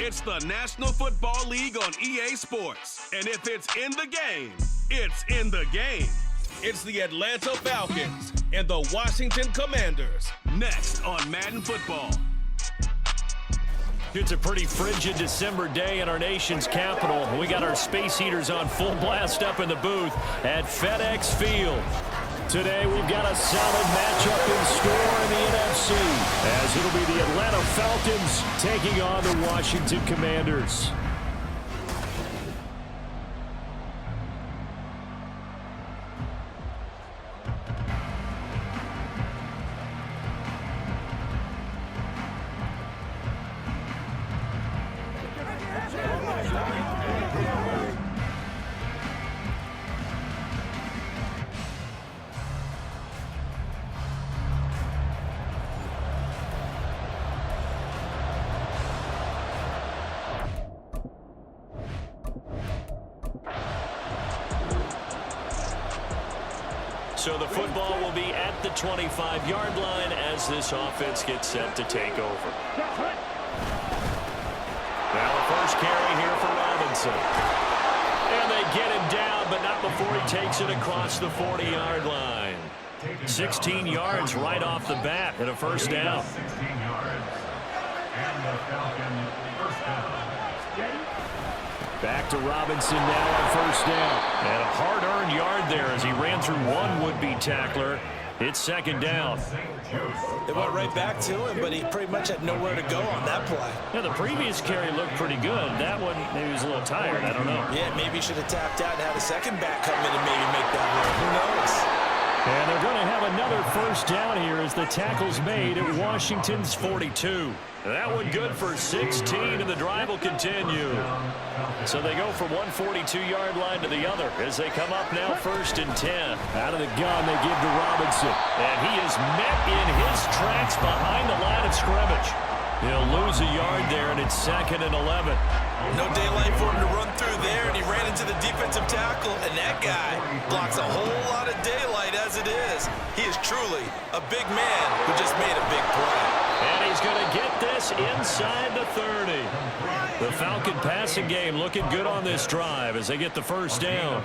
It's the National Football League on EA Sports. And if it's in the game, it's in the game. It's the Atlanta Falcons and the Washington Commanders. Next on Madden Football. It's a pretty frigid December day in our nation's capital. We got our space heaters on full blast up in the booth at FedEx Field. Today we've got a solid matchup in store in the NFC, as it'll be the Atlanta Falcons taking on the Washington Commanders. So the football will be at the 25-yard line as this offense gets set to take over. Now the first carry here for Robinson. And they get him down, but not before he takes it across the 40-yard line. 16 yards right off the bat and a first down. 16 yards. And the Falcon first down. Back to Robinson now on first down. And a hard-earned yard there as he ran through one would-be tackler. It's second down. They went right back to him, but he pretty much had nowhere to go on that play. Yeah, the previous carry looked pretty good. That one, maybe he was a little tired. I don't know. Yeah, maybe he should have tapped out and had a second back come in and maybe make that work. Who knows? And they're going to have another first down here as the tackle's made at Washington's 42. That one good for 16, and the drive will continue. So they go from one 42-yard line to the other as they come up now first and 10. Out of the gun, they give to Robinson. And he is met in his tracks behind the line of scrimmage. He'll lose a yard there, and it's second and 11. No daylight for him to run through there, and he ran into the defensive tackle, and that guy blocks a whole lot of daylight as it is. He is truly a big man who just made a big play. And he's going to get this inside the 30. The Falcon passing game looking good on this drive as they get the first down.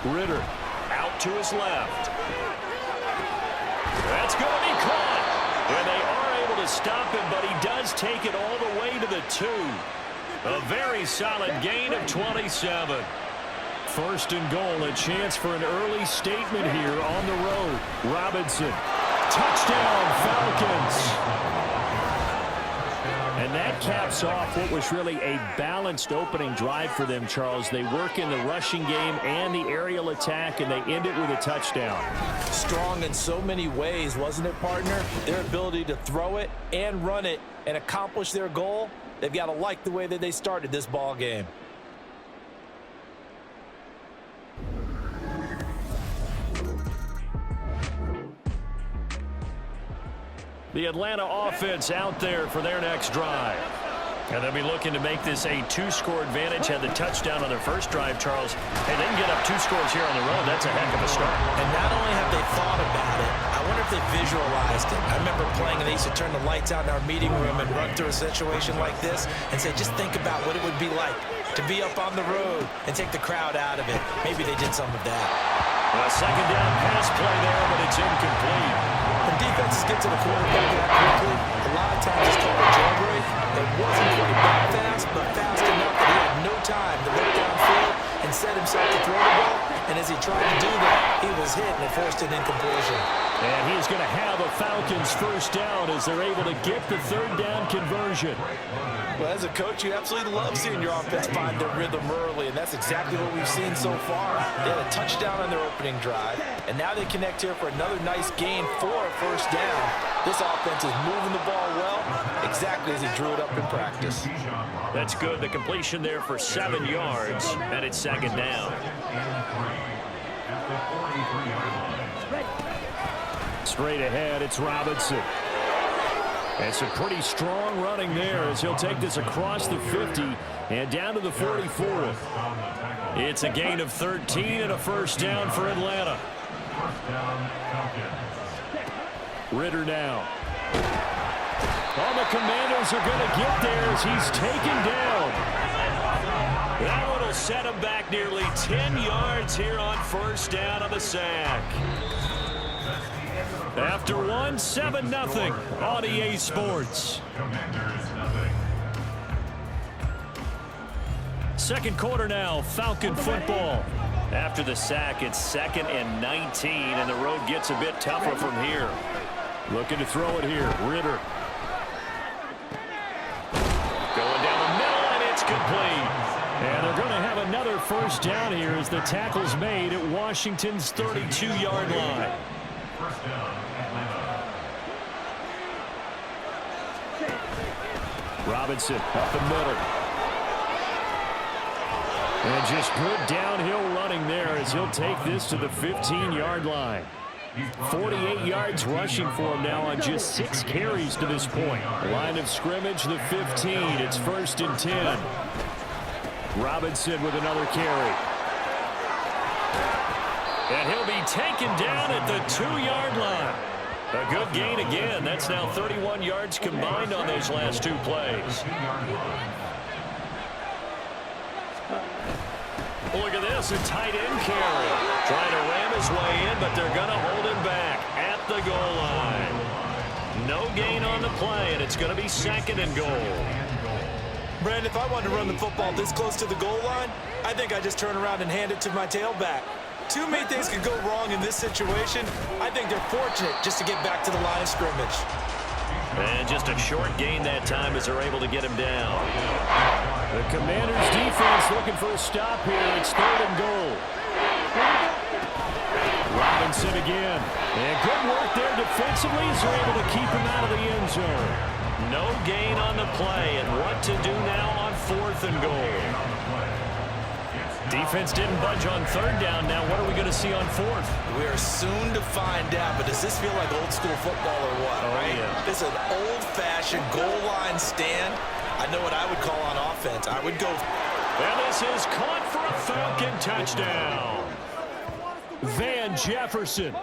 Ritter out to his left. That's going to be caught. And they are able to stop him, but he does take it all the way to the 2. A very solid gain of 27. First and goal, a chance for an early statement here on the road. Robinson, touchdown Falcons. And that caps off what was really a balanced opening drive for them, Charles. They work in the rushing game and the aerial attack, and they end it with a touchdown. Strong in so many ways, wasn't it, partner? Their ability to throw it and run it and accomplish their goal, they've got to like the way that they started this ball game. The Atlanta offense out there for their next drive. And they'll be looking to make this a 2-score advantage. Had the touchdown on their first drive, Charles. Hey, they can get up 2 scores here on the road. That's a heck of a start. And not only have they thought about it, I wonder if they visualized it. I remember playing, and they used to turn the lights out in our meeting room and run through a situation like this and say, just think about what it would be like to be up on the road and take the crowd out of it. Maybe they did some of that. A second down pass play there, but it's incomplete. When defenses get to the quarterback that quickly, a lot of times it's called a jailbreak. It wasn't quite that fast, but fast enough that he had no time to look downfield and set himself to throw the ball. And as he tried to do that, he was hit and it forced an incompletion. And he's going to have a Falcons first down as they're able to get the third down conversion. Well, as a coach, you absolutely love seeing your offense find their rhythm early, and that's exactly what we've seen so far. They had a touchdown on their opening drive, and now they connect here for another nice gain for a first down. This offense is moving the ball well, exactly as he drew it up in practice. That's good. The completion there for 7 yards, and it's second down. Straight ahead, it's Robinson. And some pretty strong running there as he'll take this across the 50 and down to the 44. It's a gain of 13 and a first down for Atlanta. Ritter now. Oh, the Commanders are going to get there as he's taken down. That one will set him back nearly 10 yards here on first down on the sack. After one, 7-0 on EA Sports. Second quarter now, Falcon football. After the sack, it's 2nd and 19, and the road gets a bit tougher from here. Looking to throw it here, Ritter. Going down the middle, and it's complete. And they're going to have another first down here as the tackle's made at Washington's 32-yard line. First down, Atlanta. Robinson up the middle. And just good downhill running there as he'll take this to the 15-yard line. 48 yards rushing for him now on just 6 carries to this point. Line of scrimmage, the 15. It's 1st and 10. Robinson with another carry. And he'll be taken down at the 2-yard line. A good gain again. That's now 31 yards combined on those last 2 plays. Look at this, a tight end carry. Trying to ram his way in, but they're going to hold him back at the goal line. No gain on the play, and it's going to be 2nd and goal. Brandon, if I wanted to run the football this close to the goal line, I think I just turn around and hand it to my tailback. Too many things could go wrong in this situation. I think they're fortunate just to get back to the line of scrimmage. And just a short gain that time as they're able to get him down. The Commanders' defense looking for a stop here. It's 3rd and goal. Robinson again. And good work there defensively as they're able to keep him out of the end zone. No gain on the play, and what to do now on 4th and goal. Defense didn't budge on 3rd down. Now what are we going to see on 4th? We are soon to find out, but does this feel like old school football or what, right? Yeah. This is an old-fashioned goal line stand. I know what I would call on offense. I would go. And this is caught for a Falcon touchdown. Van Jefferson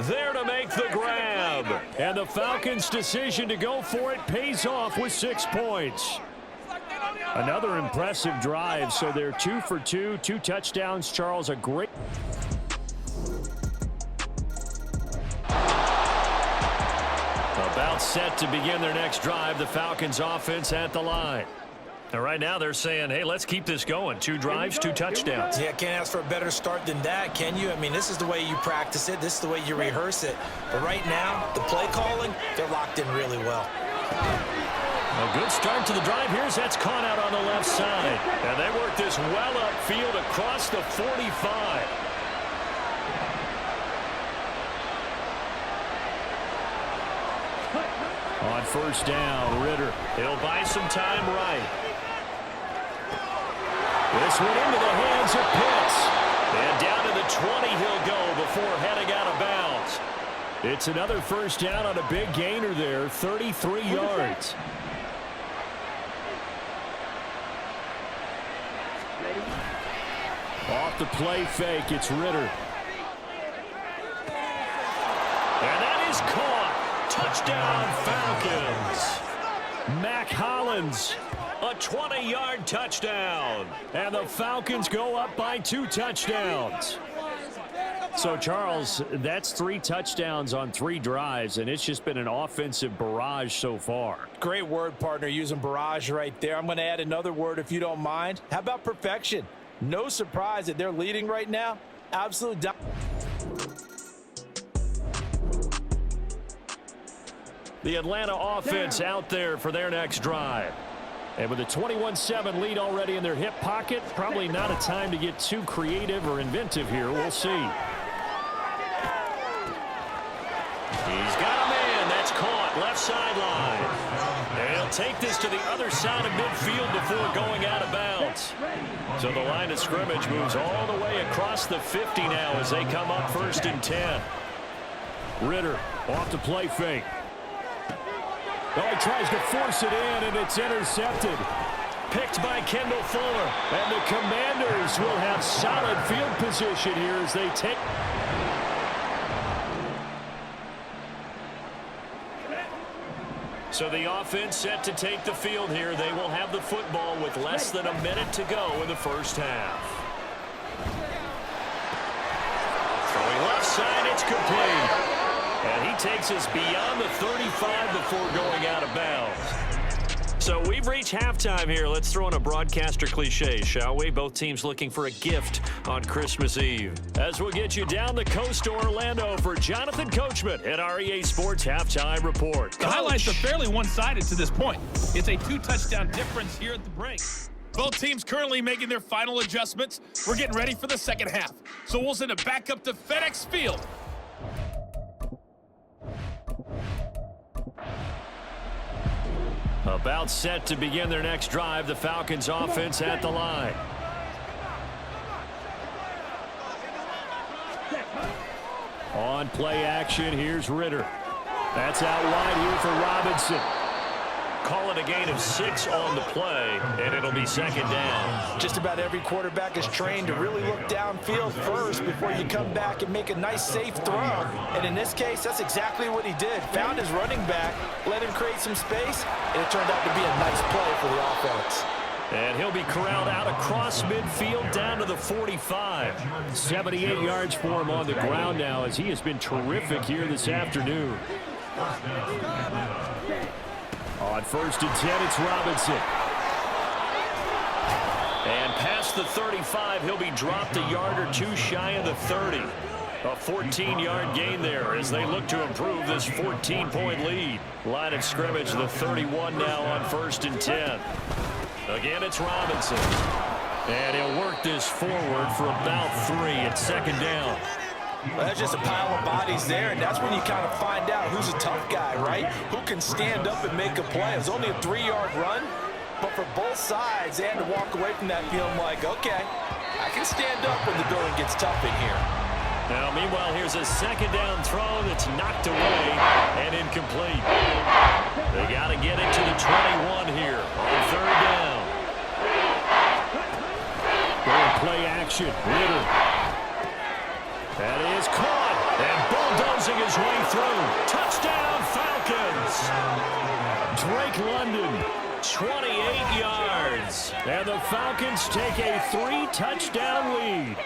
there to make the grab. And the Falcons' decision to go for it pays off with 6 points. Another impressive drive, so they're 2 for 2, 2 touchdowns. Charles, a great... About set to begin their next drive, the Falcons offense at the line. And right now they're saying, hey, let's keep this going. 2 drives, 2 touchdowns. Yeah, can't ask for a better start than that, can you? I mean, this is the way you practice it. This is the way you rehearse it. But right now, the play calling, they're locked in really well. A good start to the drive. Here's that's caught out on the left side. And they work this well upfield across the 45. On first down, Ritter. He'll buy some time right. This one into the hands of Pitts. And down to the 20 he'll go before heading out of bounds. It's another first down on a big gainer there, 33 yards. Off the play fake, it's Ritter. And that is caught. Touchdown, Falcons. Mac Hollins, a 20-yard touchdown. And the Falcons go up by 2 touchdowns. So, Charles, that's 3 touchdowns on 3 drives, and it's just been an offensive barrage so far. Great word, partner, using barrage right there. I'm going to add another word if you don't mind. How about perfection? No surprise that they're leading right now. Absolute. The Atlanta offense out there for their next drive. And with a 21-7 lead already in their hip pocket, probably not a time to get too creative or inventive here. We'll see. He's got a man. That's caught. Left sideline. And he'll take this to the other side of midfield before going out of bounds. So the line of scrimmage moves all the way across the 50 now as they come up 1st and 10. Ritter off the play fake. Oh, he tries to force it in, and it's intercepted. Picked by Kendall Fuller. And the Commanders will have solid field position here as they take. So the offense set to take the field here. They will have the football with less than a minute to go in the first half. Throwing left side, it's complete. And he takes us beyond the 35 before going out of bounds. So we've reached halftime here. Let's throw in a broadcaster cliche, shall we? Both teams looking for a gift on Christmas Eve. As we'll get you down the coast to Orlando for Jonathan Coachman at our EA Sports Halftime Report. The highlights are fairly one-sided to this point. It's a 2-touchdown difference here at the break. Both teams currently making their final adjustments. We're getting ready for the second half. So we'll send it back up to FedEx Field. About set to begin their next drive, the Falcons offense at the line. On play action, here's Ritter. That's out wide here for Robinson. Call it a gain of 6 on the play, and it'll be second down. Just about every quarterback is trained to really look downfield first before you come back and make a nice, safe throw. And in this case, that's exactly what he did. Found his running back, let him create some space, and it turned out to be a nice play for the offense. And he'll be corralled out across midfield down to the 45. 78 yards for him on the ground now as he has been terrific here this afternoon. On 1st and 10, it's Robinson. And past the 35, he'll be dropped a yard or two shy of the 30. A 14-yard gain there as they look to improve this 14-point lead. Line of scrimmage, the 31 now on 1st and 10. Again, it's Robinson. And he'll work this forward for about 3 at second down. Well, that's just a pile of bodies there, and that's when you kind of find out who's a tough guy, right? Who can stand up and make a play. It was only a 3-yard run, but for both sides, they had to walk away from that feeling like, okay, I can stand up when the going gets tough in here. Now, meanwhile, here's a second down throw that's knocked away and incomplete. They got to get it to the 21 here on 3rd down. Going play action, Ritter. That is caught, and bulldozing his way through. Touchdown, Falcons. Drake London, 28 yards. And the Falcons take a 3-touchdown lead.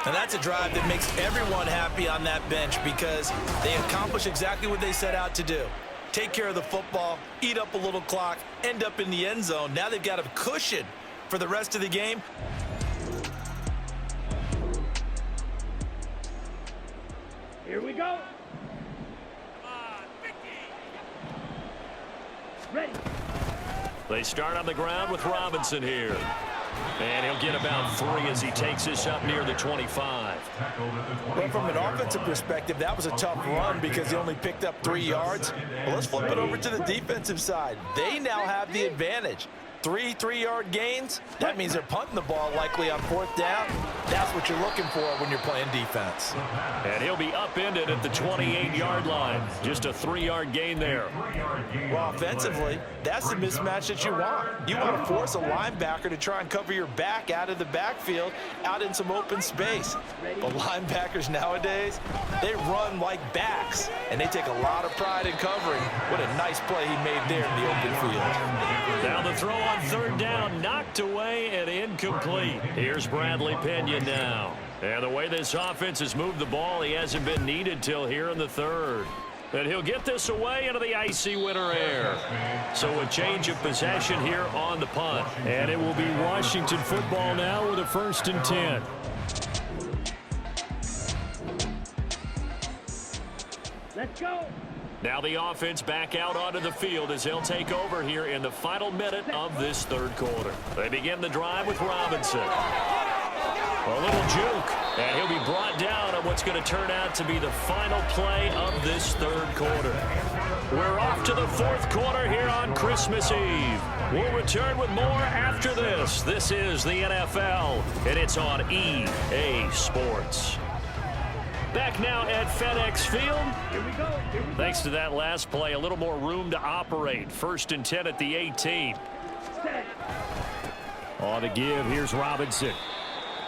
And that's a drive that makes everyone happy on that bench because they accomplish exactly what they set out to do. Take care of the football, eat up a little clock, end up in the end zone. Now they've got a cushion for the rest of the game. Here we go. Ready. They start on the ground with Robinson here. And he'll get about 3 as he takes this up near the 25. Well, from an offensive perspective, that was a tough run because he only picked up 3 yards. Well, let's flip it over to the defensive side. They now have the advantage. 3 3-yard gains, that means they're punting the ball likely on 4th down. That's what you're looking for when you're playing defense. And he'll be upended at the 28-yard line. Just a 3-yard gain there. Well, offensively, that's the mismatch that you want. You want to force a linebacker to try and cover your back out of the backfield, out in some open space. But linebackers nowadays, they run like backs, and they take a lot of pride in covering. What a nice play he made there in the open field. Now the throw on 3rd down, knocked away and incomplete. Here's Bradley Pena now. And the way this offense has moved the ball, he hasn't been needed till here in the 3rd. And he'll get this away into the icy winter air. So a change of possession here on the punt. And it will be Washington football now with a 1st and 10. Let's go. Now the offense back out onto the field as they'll take over here in the final minute of this 3rd quarter. They begin the drive with Robinson. A little juke, and he'll be brought down on what's going to turn out to be the final play of this 3rd quarter. We're off to the 4th quarter here on Christmas Eve. We'll return with more after this. This is the NFL, and it's on EA Sports. Back now at FedEx Field. Here we go. Thanks to that last play, a little more room to operate. 1st and 10 at the 18. On the give, here's Robinson.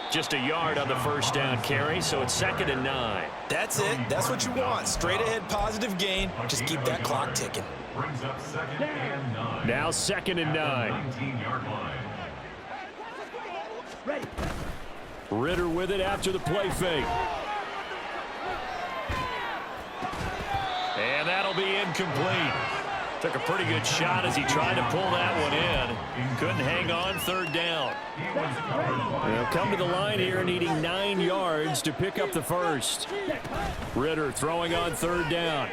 Just a yard on the 1st down carry, so it's 2nd and 9. That's it. That's what you want. Straight ahead positive gain. Just keep that clock ticking. Brings up 2nd and 9. Now 2nd and 9. 19-yard line. Ritter with it after the play fake. And that'll be incomplete. Took a pretty good shot as he tried to pull that one in. Couldn't hang on, 3rd down. They'll come to the line here needing 9 yards to pick up the first. Ritter throwing on 3rd down.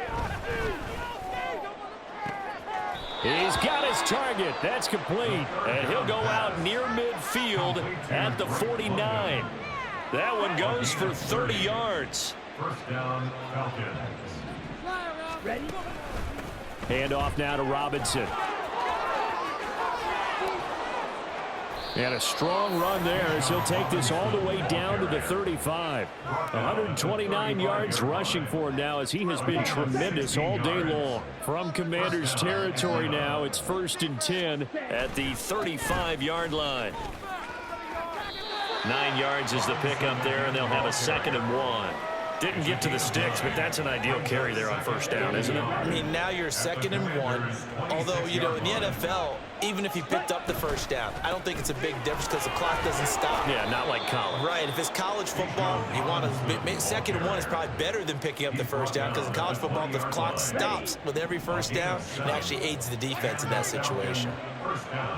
He's got his target. That's complete. And he'll go out near midfield at the 49. That one goes for 30 yards. First down, Falcons. Ready? Hand off now to Robinson. And a strong run there as he'll take this all the way down to the 35. 129 yards rushing for him now as he has been tremendous all day long. From Commanders territory now, it's 1st and 10 at the 35-yard line. 9 yards is the pickup there, and they'll have a 2nd and 1. Didn't get to the sticks, but that's an ideal carry there on 1st down, isn't it? I mean, now you're 2nd and 1. Although, you know, in the NFL, even if he picked up the 1st down, I don't think it's a big difference because the clock doesn't stop. Yeah, not like college. Right. If it's college football, you want to 2nd and 1 is probably better than picking up the 1st down because in college football, the clock stops with every 1st down and actually aids the defense in that situation. First down.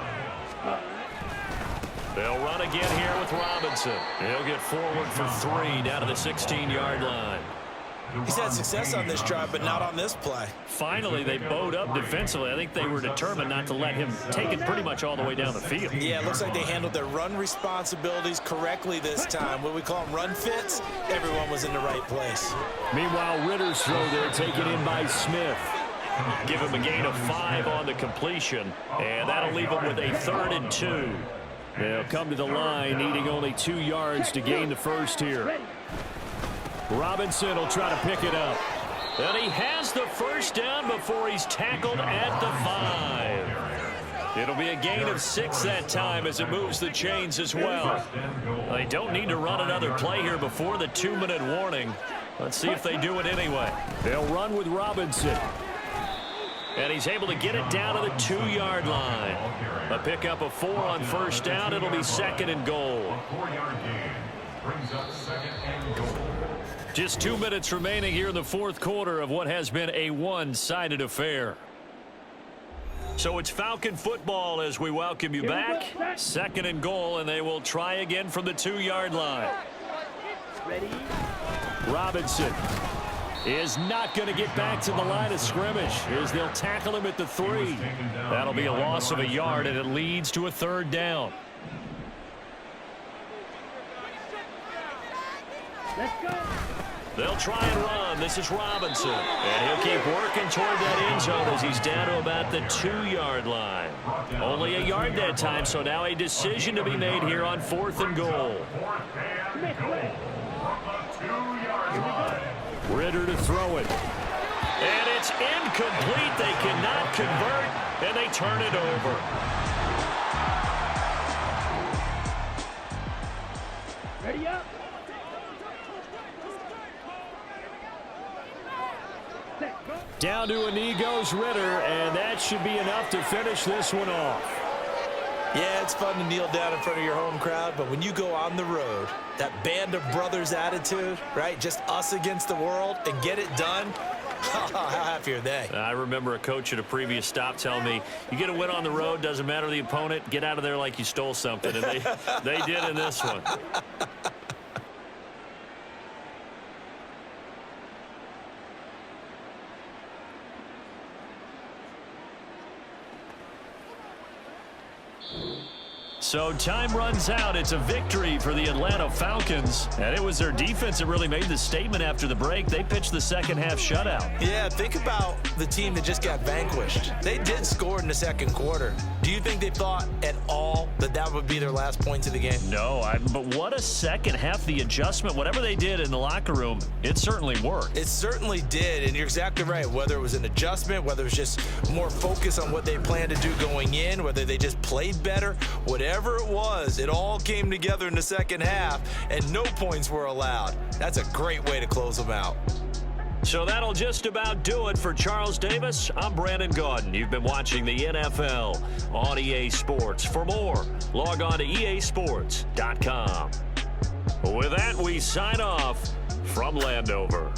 They'll run again here with Robinson. He'll get forward for 3 down to the 16-yard line. He's had success on this drive, but not on this play. Finally, they bowed up defensively. I think they were determined not to let him take it pretty much all the way down the field. Yeah, it looks like they handled their run responsibilities correctly this time. What we call them run fits, everyone was in the right place. Meanwhile, Ritter's throw there taken in by Smith. Give him a gain of 5 on the completion, and that'll leave him with a 3rd and 2. They'll come to the line, needing only 2 yards to gain the first here. Robinson will try to pick it up. And he has the 1st down before he's tackled at the 5. It'll be a gain of 6 that time as it moves the chains as well. They don't need to run another play here before the 2-minute warning. Let's see if they do it anyway. They'll run with Robinson. And he's able to get it down to the 2-yard line. A pickup of 4 on 1st down. It'll be 2nd and goal. 4-yard gain. Brings up 2nd and goal. Just 2 minutes remaining here in the 4th quarter of what has been a one-sided affair. So it's Falcon football as we welcome you back. 2nd and goal, and they will try again from the 2-yard line. Ready? Robinson is not going to get back to the line of scrimmage as they'll tackle him at the 3. That'll be a loss of a yard, and it leads to a 3rd down. Let's go. They'll try and run. This is Robinson. And he'll keep working toward that end zone as he's down to about the 2-yard line. Only a yard that time, so now a decision to be made here on 4th and goal. Ritter to throw it. And it's incomplete. They cannot convert, and they turn it over. Ready up. Down to a knee goes Ritter, and that should be enough to finish this one off. Yeah, it's fun to kneel down in front of your home crowd, but when you go on the road, that band of brothers attitude, right? Just us against the world and get it done. How happy are they? I remember a coach at a previous stop telling me, you get a win on the road, doesn't matter the opponent, get out of there like you stole something. And they did in this one. So time runs out. It's a victory for the Atlanta Falcons. And it was their defense that really made the statement after the break. They pitched the second half shutout. Yeah, think about the team that just got vanquished. They did score in the 2nd quarter. Do you think they thought at all that that would be their last points of the game? No, but what a second half. The adjustment, whatever they did in the locker room, it certainly worked. It certainly did, and you're exactly right. Whether it was an adjustment, whether it was just more focus on what they planned to do going in, whether they just played better, whatever it was, it all came together in the 2nd half, and no points were allowed. That's a great way to close them out. So that'll just about do it for Charles Davis. I'm Brandon Gaudin. You've been watching the NFL on EA Sports. For more, log on to easports.com. With that, we sign off from Landover.